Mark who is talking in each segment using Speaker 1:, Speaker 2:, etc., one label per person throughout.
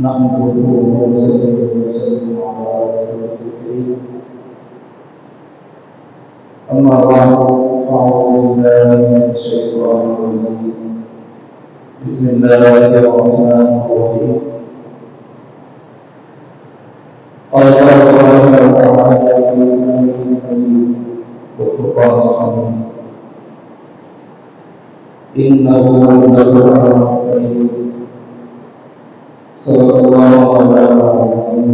Speaker 1: نحمده ونصلي وسلم على رسوله الكريم. أما بعد فأعوذ بالله من الشيطان الرجيم. بسم الله الرحمن الرحيم. قال الله تبارك وتعالى في كلامه المجيد والفرقان الحميد: إنه لقرآن كريم صدق الله العظيم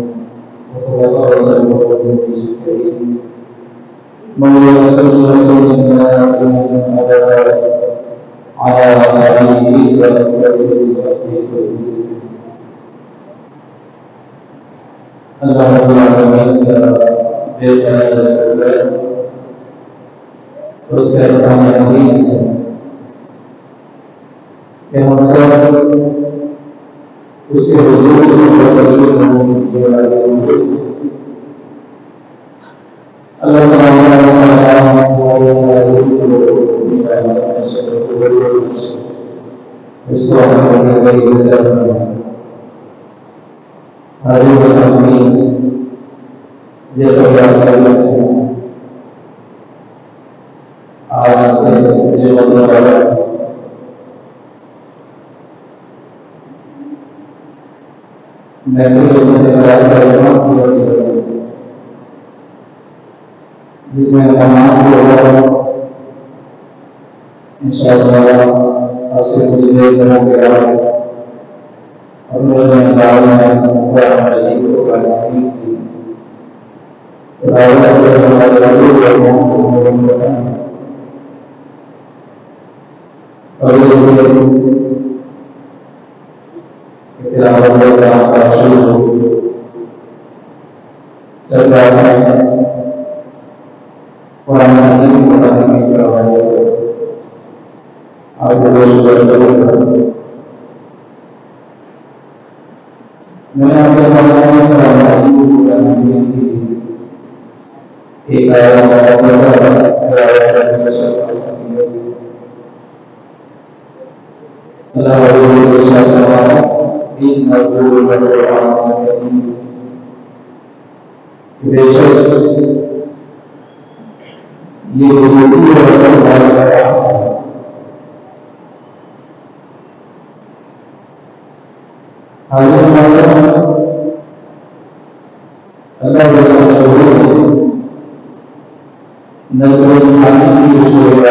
Speaker 1: وصدق رسوله النبي الكريم. مولانا صلى الله عليه وسلم على حبيبه وأفضل خلقه اللہ رب العالمین کا بے پناہ ہے، اس کا احسان عظیم ہے کہ ہم سب اس کے حضور سے تسلیم ہونے والے ہیں۔ اللہ تعالیٰ اس کو ہمارے ذریعے سے ہماری مسلمین جیسا کہ آپ کرتے ہیں آج مجھے مطلب والا میں جس میں تمام لوگ انشاءاللہ آپ سے مجھے طرح کے اور میرے انداز میں قرآن مجید کو پڑھائی تھی اور اس لیے تلاوت کا شروع چل رہا ہے قرآن مجید کو پڑھانے کے حوالے سے آپ کو میں نے آپ کے سامنے قرآن مجید کو پڑھانے کی ایک آیت اللہ بے شک یہ نسل انسانی کی جو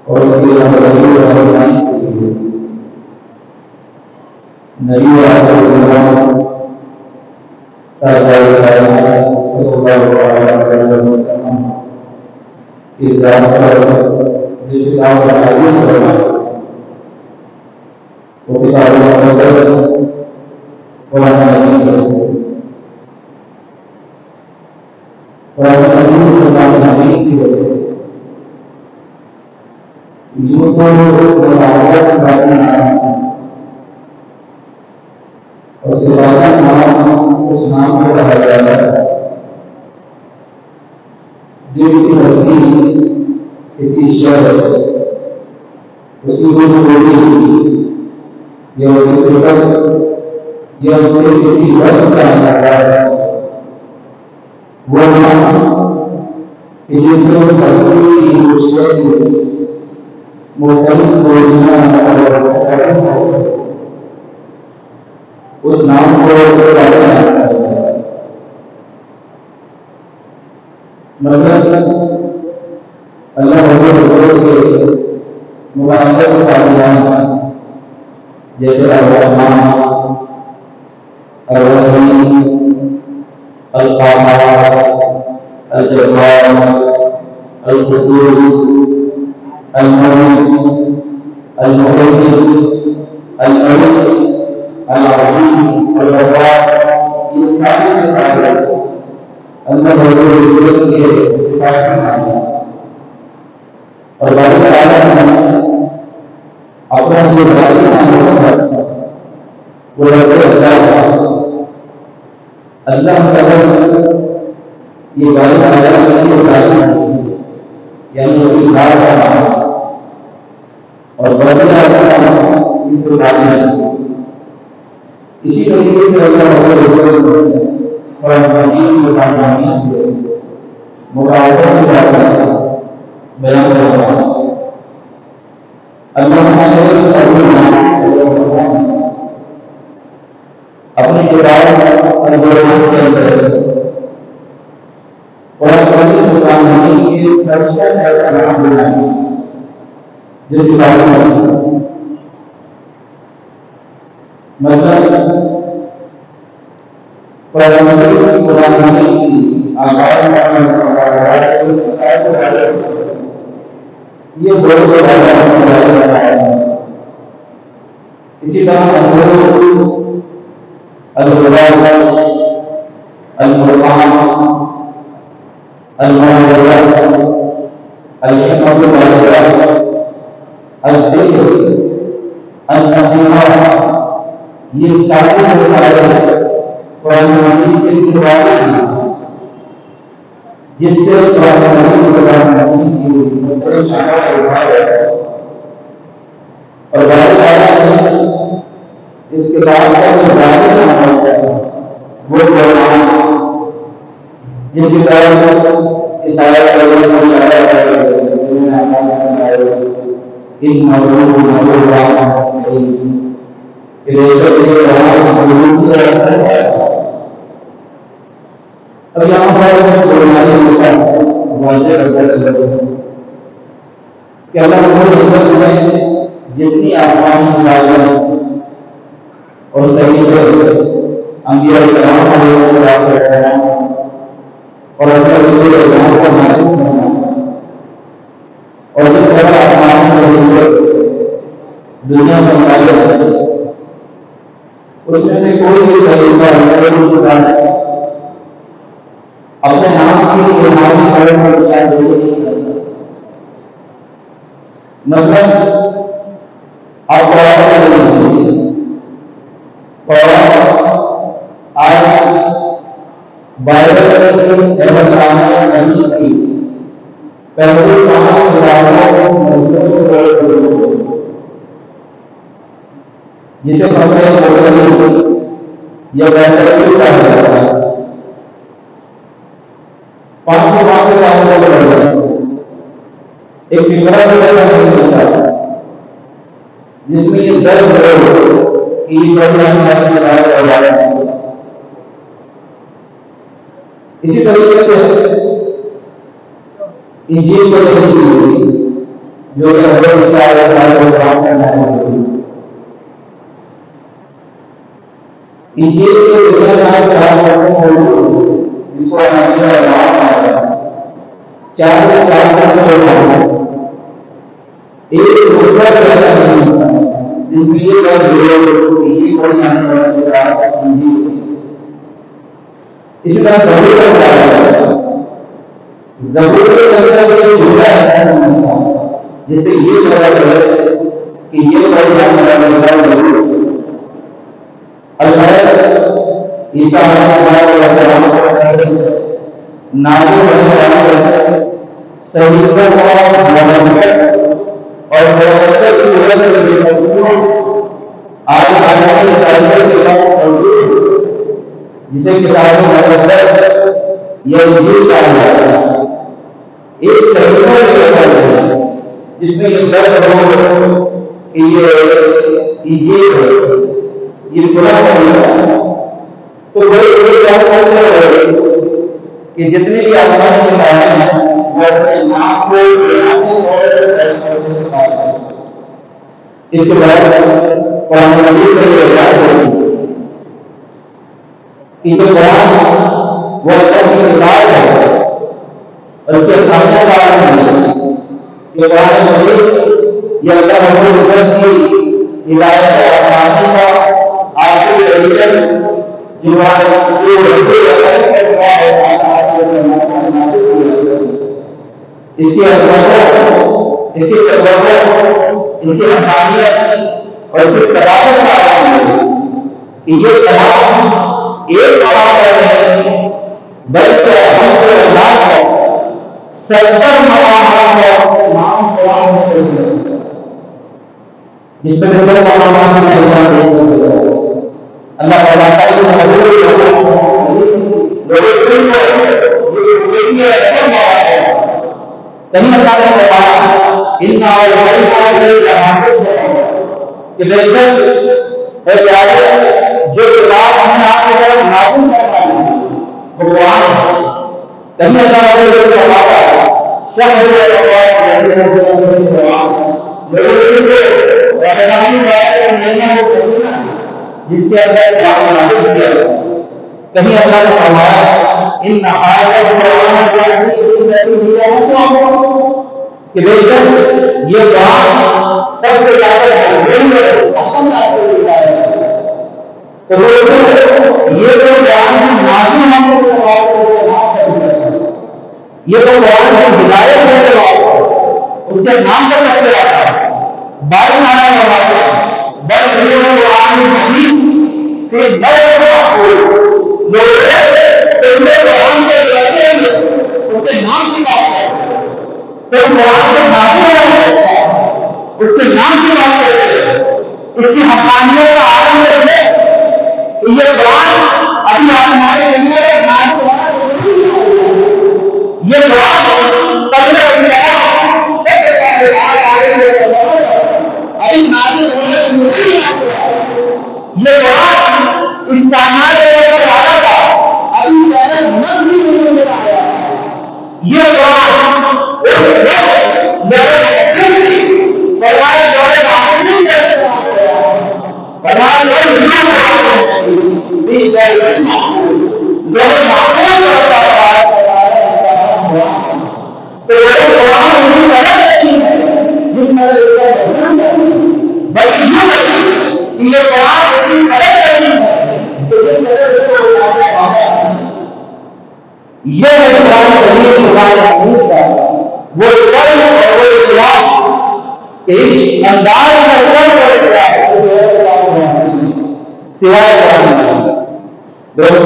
Speaker 1: اور اس کے نبی صلی اللہ علیہ وسلم اس ذات پر جو کتاب نازل فرمائی وہ کتاب مقدس قرآن مجید ہے۔ قرآن مجید قرآن حمید کی وجہ یوں تو مقدس باقی نام اور صفاتی نام اس نام کو کہا جاتا ہے جو کسی ہستی کسی شہر اس کی خوبصورتی یا اس کی صفت یا اس کے کسی وصف کا انعکاس ہے، وہ نام کہ جس میں اس ہستی کی خوبصورتی مختلف خوبیاں اور اس نام کو مثلا اللہ رسول کے مقدس تعلیمات جیسے الرحمن، الرحیم، القہار، الجبار، القدوس، المؤمن، المحب، العلي، العزیز، الغفار، یہ سارے اللہ رسول کے صفاتی نام ہیں اور اللہ تعالیٰ نے اپنا جو ذاتی نام ہے وہ رسول اللہ تعالیٰ یہ باری تعالیٰ کے ذاتی نام یعنی اس کی ذات کا نام اور بڑی آسان اس اسی طریقے سے اللہ رب العزت قرآن مجید مقاعدہ سے بیان کرتا ہے. اللہ اپنی کتاب القرآن کے اندر قرآن مجید کے 10 ایسا نام بنائے جس کی بات کرتے ہیں. مثلا قرآن مجید کی آغاز یہ بہت بڑا ہے. اسی طرح القرآن القرآن الموعظہ الحکمۃ البالغہ الذکر النصیحہ یہ سارے مسائل قرآن مجید کے سوال ہیں جس سے قرآن مجید کی پریشانی ہے. اور اس کتاب کا جو ظاہر نام ہے وہ قرآن جس کی طرف اشارہ اب یہاں پر کہ اللہ نے جتنی آسمانی کتابیں اور صحیح انبیاء کرام علیہ السلام اور اپنے رسول اکرم کو نازل کرنا اور جس طرح آسمان سے دنیا میں بنایا اس میں سے کوئی بھی صحیح اپنے نام کی نامی پڑھنے میں شاید نہیں کرتا. مثلا آپ آج بائبل کی پہلی 5 جسے یا ایک فکرہ جس میں یہ درد اسی طریقے سے انجیل کو جو کہ حضرت عیسیٰ علیہ السلام کا نام ہے. انجیل کے جس کو ایک جس میں اسی طرح جس سے یہ پتا چلے کہ یہ عیسیٰ علیہ السلام نازل ہونے والے صحیفوں اور جسے کتاب مقدس یا انجیل کہا جاتا ہے اس صحیفہ جس میں یہ درج ہو کہ یہ انجیل ہے یہ فلاں ہے تو وہ کہ جتنی بھی آسمانی کتابیں ہیں وہ اپنے نام کو اس کے بعد قرآن مجید کا یہ اعلان ہے کہ یہ قرآن وہ اللہ کی کتاب ہے اور اس کے سامنے کا عالم ہے کہ قرآن مجید یہ اللہ رب العزت کی ہدایت آسمانی کا آخری ایڈیشن اس کی عظمت اس کی صداقت اس کی حقانیت اور اس کی صداقت کا عالم ہے کہ یہ کلام ایک کلام نہیں بلکہ ہم سے اللہ ہے 70 مقامات کا نام قرآن ہے جس میں 70 مقامات میں اللہ کہیں اللہ نے فرمایا اِنَّا کہ بے شک اے پیارے جو کتاب ہم نے آپ کی طرف نازل فرمائی وہ قرآن ہے. کہیں اللہ نے فرمایا شہر القرآن جس کے اندر نازل کیا. کہیں اللہ نے فرمایا ان کہ بے شک یہ قرآن سب سے زیادہ یہ تو قرآن نازل ہونے کے بعد یہ تو قرآن کی ہدایت ہونے کے بعد اس کے نام پر رکھتے رہتا ہے بار مانا کرواتے ہیں بڑھ قرآن مجید پھر بڑے قرآن کے اس کے نام کی بات ہے تو قرآن کے نازل اس کے نام کی بات کرتے ہیں اس کی حقانیت کا عالم ہے یہ قرآن ابھی ہمارے یہ قرآن ابھی نازل ہونے یہ قرآن اس کائنات میں آیا تھا ابھی پہلے نزل میں آیا یہ قرآن سوائے دوستوں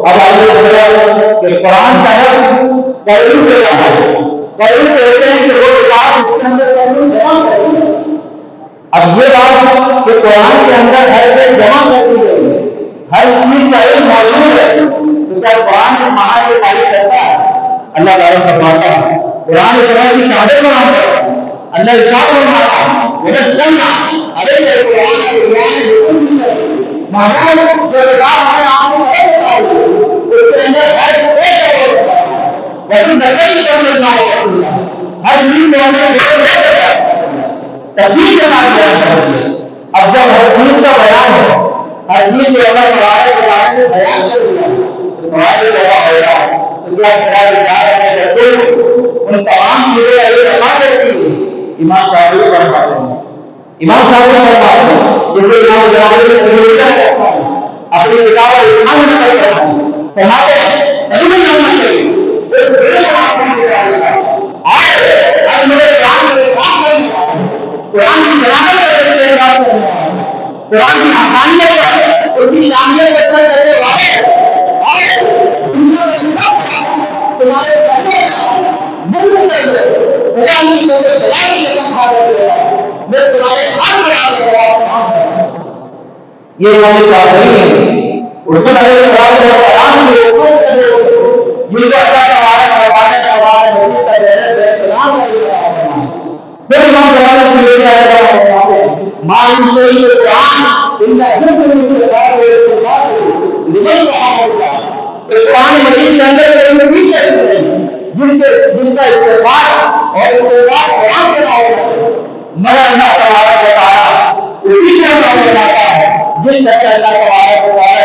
Speaker 1: اب آئیے کہ قرآن کا لفظ قیوم کے لفظ ہے. قیوم کہتے ہیں کہ وہ کتاب اس کے اندر جمع کریں. اب یہ بات کہ قرآن کے اندر ہر چیز جمع کر دی گئی ہر چیز کا علم موجود ہے تو کیا قرآن کے معنی کی تعریف کرتا ہے؟ اللہ تعالیٰ فرماتا ہے قرآن اتنا کی شہادت بیان کرتا ہے. اللہ ارشاد فرماتا ہے ونزلنا علیک القرآن مہاراج جو کتاب ہمیں آنے میں اس کے اندر ہر وہی نظر ہی کر لینا ہے ہر چیز کو ہمیں تفصیل کے بعد بیان کرتی ہے. اب جب ہر چیز کا بیان ہے ہر چیز کے اندر بیان کر دیا تو سوال یہ پیدا ہوگا تو کیا ان تمام چیزیں جمع کرتی ہے. امام شافعی فرماتے ہیں امام شافعی فرماتے ہیں جیسے امام جلال اپنی کتاب الامام میں نقل کرتا ہے فرماتے ہیں سبھی میں جاننا چاہیے قرآن کی برابر قرآن کی حقانیت پر اس کی جامعیت پر چل کرتے یہ ہمیں شافعی ہے اس کو نظر قرآن کو قرآن کی حکومت کر دے جن کو اللہ تبارک و تعالی نے ہمارے نبی کا احترام کیا پھر ہم قرآن سے لے جائے گا معلوم سے یہ قرآن ان کا حکم لمن قرآن مجید کے اندر کوئی مزید چیزیں ہیں جن کا استعمال اور اتباع قرآن کے نام مگر اللہ تبارک و تعالی اسی کے نام بناتا ہے جن تک اللہ تبارک و تعالی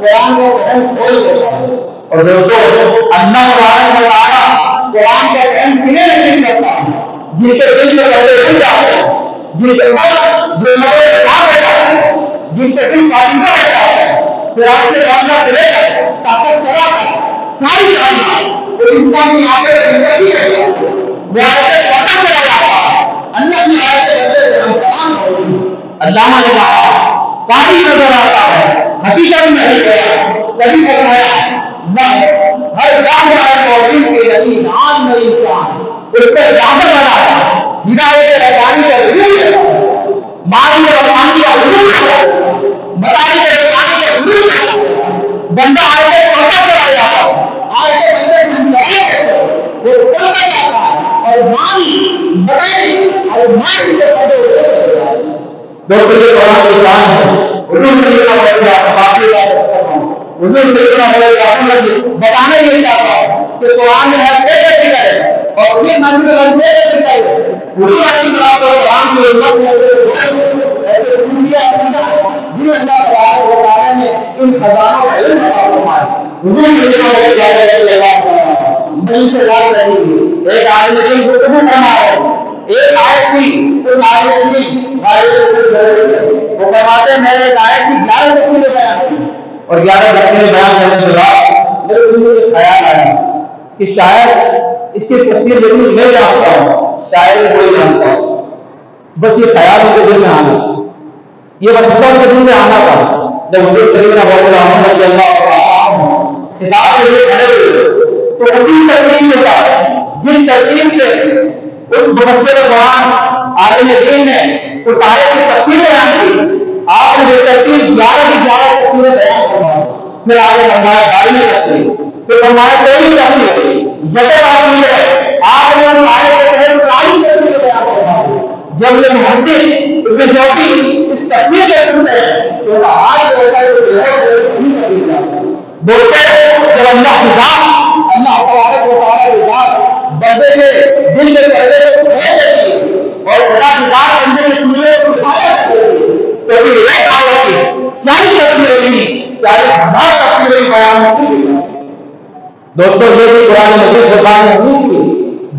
Speaker 1: قرآن کو کھول دیتا ہے. اور دوستوں اللہ تبارک و تعالی قرآن کا علم کیے نہیں کرتا جن کے دل میں پہلے ہو جاتے ہیں جن کے دل ذمے دار ہو جاتے ہیں جن کے دل پابندہ ہو جاتے ہیں قرآن سے معاملہ سے لے کر طاقت کرا کر ساری کہانی وہ انسان کی آخر زندگی ہے وہ آیتیں پتہ چلا جاتا ہے اللہ کی آیتیں بندے سے ہم قرآن علامہ نے کہا پانی نظر آتا ہے حقیقت میں نہیں گیا کبھی فرمایا نہ ہر کام والے موجود کے نبی نام میں انسان اس پر یادت بنا ہے ہدایت ربانی کا ضرور ہے معلوم ربانی کا ضرور ہے مدارج ربانی کا ضرور ہے
Speaker 2: بندہ آئے تھے پڑھتا چلا جاتا ہے، آئے تھے بندے وہ پڑھتا جاتا ہے اور مانی بتائی اور مانی سے پڑھے ہوئے دوستوں یہ قرآن کی شان ہے۔ حضور نے یہ کہا کہ باقی بات حضور نے یہ کہا بتانا یہ چاہتا ہوں کہ قرآن میں ہر شے کا ذکر ہے اور پھر منزل میں ہر شے کا ذکر ہے۔ حضور علیہ السلام قرآن کی امت میں ایسے سنیا جن اللہ تعالیٰ نے ان خزانوں کا علم عطا فرمایا۔ حضور نے یہ کہا کہ نہیں سے بات رہی ہے، ایک آدمی دن گفتگو کرنا ہے، ایک آیت تھی اس آیت کی وہ فرماتے ہیں میں ایک آیت کی 11 تفسیریں بیان کی اور 11 تفسیریں بیان کرنے کے بعد میرے دل میں خیال آیا کہ شاید اس کی تفسیر ضرور میں جانتا ہوں، شاید کوئی جانتا ہوں، بس یہ خیال ان کے دل میں آنا، یہ بس ان کے دل میں آنا تھا جب حضور سیدنا محمد رضی اللہ عنہ خطاب کے لیے کھڑے ہوئے تو اسی ترتیب کے ساتھ جن ترتیب سے اس مفسر قرآن عالم دین نے اس آیت کی تفسیر بیان کی، آپ نے یہ ترتیب 11 کی 11 تفسیریں بیان فرمائی۔ پھر آگے فرمایا دائمی تفسیر، پھر فرمایا کوئی تفسیر، ذکر آپ ہے آپ نے اس آیت کے تحت ساری تفسیریں بیان فرمائی۔ جب یہ محدث ابن جوزی اس تفسیر کے سنتے ہیں تو ان کا حال یہ ہوتا ہے کہ بولتے ہیں جب اللہ کی ذات اللہ تبارک و تعالیٰ کی ذات بندے کے دل میں پردے کو کھول دیتی ہے اور خدا کی ذات بندے کے سینے کو اٹھایا دیتی ہے تو پھر ایک آیت کی ساری تفسیریں نہیں، ساری 1000 تفسیریں بیان ہوتی ہیں۔ دوستوں یہ بھی قرآن مجید فرقان حمید کی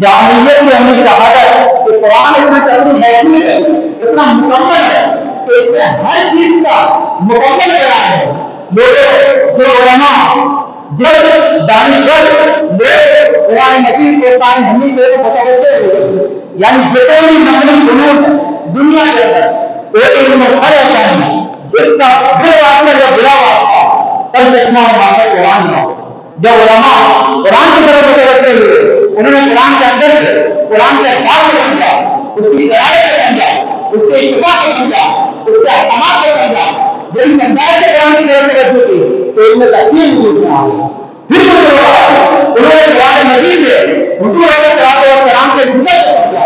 Speaker 2: جامعیت کی ہمیں شہادت کہ قرآن اتنا قدر حیثیت ہے، اتنا مکمل ہے کہ اس میں ہر چیز کا مکمل بیان ہے۔ لوگوں جو علماء جب دانشور لوگ قرآن مجید کو قرآن حمید کو متوجہ ہوئے، یعنی جتنے بھی نقلی فنون دنیا کے اندر ایک علم ہر ایسا ہے جس کا جو واسطہ جو بلا واسطہ سب چشمہ مانگا قرآن کا۔ جب علماء قرآن کی طرف متوجہ ہوئے انہوں نے قرآن کے اندر قرآن کے احکام کو سمجھا، اس کی قرآن کو سمجھا، اس کے اتباع کو سمجھا، اس کے احکامات کو سمجھا، جب اس انداز سے قرآن کی طرف توجہ کی تو ان میں تفصیل وجود میں آ گئی۔ پھر کچھ لوگ انہوں نے قرآن مجید سے حضور علیہ السلام کے ذکر کو سمجھا،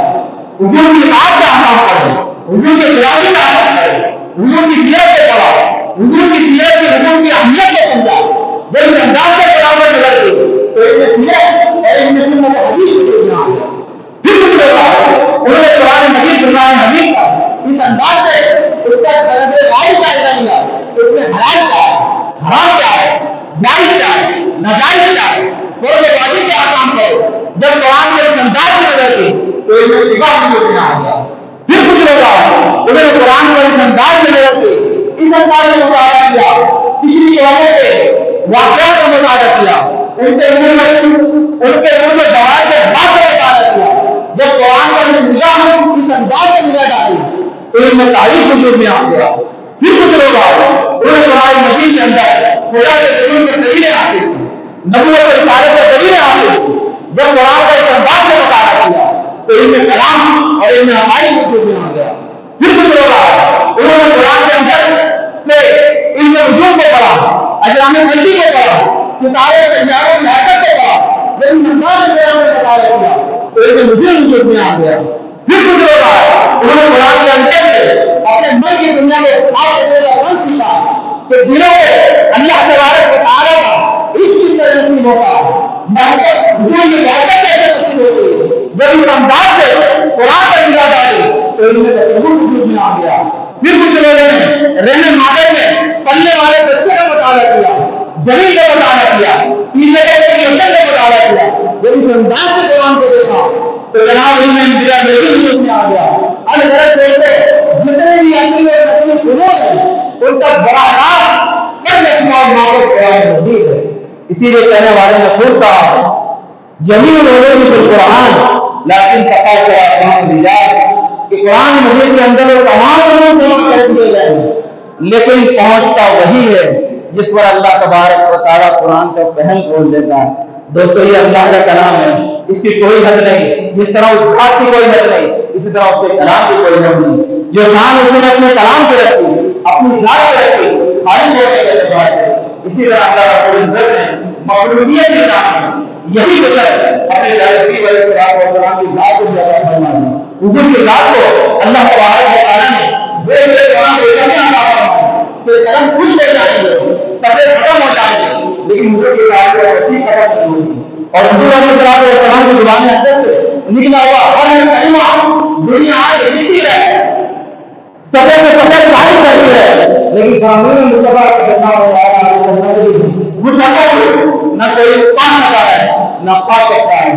Speaker 2: حضور کی بات کا احکام کرے، حضور کی قرآن کا احکام کرے، حضور کی سیرت کو پڑھا، حضور کی سیرت کی حضور کی اہمیت کو سمجھا۔ جب اس انداز سے قرآن میں نظر دی تو ان میں سیرت اور ان میں سنت حدیث وجود میں آ گیا۔ پھر کچھ لوگ انہوں نے قرآن مجید قرآن حمید کا اس انداز سے اس کا غائب قاعدہ لیا کہ اس میں حلال کیا ہے، حرام کیا ہے، جائز کیا ہے، ناجائز کیا ہے، فرض واجب کیا کام کرو۔ جب قرآن کے اس انداز میں نظر دی تو ان میں اتباع وجود میں آ گیا۔ پھر کچھ لوگ انہوں نے قرآن کو اس انداز میں نظر دی، اس انداز میں مطالعہ کیا، پچھلی قوموں کے واقعات کا مطالعہ کیا، ان کے منہ میں دعائیں کے بات کا مطالعہ کیا۔ جب قرآن کا نظام اس انداز میں نظر ڈالی تو ان میں تعریف وجود میں آ گیا۔ پھر کچھ لوگ انہوں نے قرآن مجید کے اندر خدا کے رسول کے دلیلیں آتی تھی، نبوت اور رسالت کے دلیلیں آتی تھی۔ جب قرآن کا اس انداز میں مطالعہ کیا تو ان میں کلام اور ان میں عقائد وجود میں آ گیا۔ پھر کچھ لوگ انہوں نے قرآن کے اندر سے علم وجود کو پڑھا، اجرام فلکی کو پڑھا، ستارے سیاروں کی حرکت کو پڑھا، جب ان انداز میں مطالعہ کیا تو علم وجود میں آ گیا۔ پھر کچھ لوگ انہوں نے قرآن کے اندر سے اپنے من کی دنیا میں خاص بند کیا کہ دلوں میں اللہ تبارک و تعالیٰ کا عشق کس طرح نصیب ہوتا ہے، محبت کیسے نصیب ہوتی ہے۔ جب اس انداز سے قرآن پر نگاہ ڈالی تو ان میں تصور وجود میں آ گیا۔ پھر کچھ لوگوں نے رہنے مادر میں پلنے والے بچے کا مطالعہ کیا، زمین کا مطالعہ کیا، پیلے کا مطالعہ کیا۔ جب اس انداز سے قرآن کو دیکھا تو جناب ان میں وجود میں آ گیا۔ الگ جتنے بھی عقلی اور نقلی فنون ہیں ان کا بڑا راز سر چشمہ اور معقول قرآن مجید ہے۔ اسی لیے کہنے والے نے خود کہا جمیع العلوم بالقرآن لیکن تقاصر قرآن بجاد کہ قرآن مجید کے اندر وہ تمام علوم جمع کر دیے گئے ہیں لیکن پہنچتا وہی ہے جس پر اللہ تبارک و تعالیٰ قرآن کا فہم کھول دیتا ہے۔ دوستو یہ اللہ کا کلام ہے، اس کی کوئی حد نہیں، جس طرح اس ذات کی کوئی حد نہیں اسی طرح اس کے کلام کی کوئی حد نہیں۔ جو شان اس نے اپنے کلام کے رکھی، اپنی ذات کے رکھی، خالص ہونے کے اعتبار سے اسی طرح اللہ رب العزت نے مخلوقیت کے سامنے یہی بشر اپنے نبی علیہ السلام کی ذات کو عطا فرمائی. حضور کی ذات کو اللہ تبارک و تعالیٰ نے بے کرم عطا فرمائی کہ کرم کچھ لے جائیں گے سب ختم ہو جائیں گے لیکن حضور کی ذات کو ایسی ختم نہیں ہوگی. اور حضور علیہ السلام کی زبان اندر سے نکلا ہوا ہر کلمہ دنیا آج لکھی ہے سفید سے سفید ظاہر کرتی ہے لیکن قانون مصطفیٰ کے نہ کوئی پا سکتا ہے نہ پا سکتا ہے.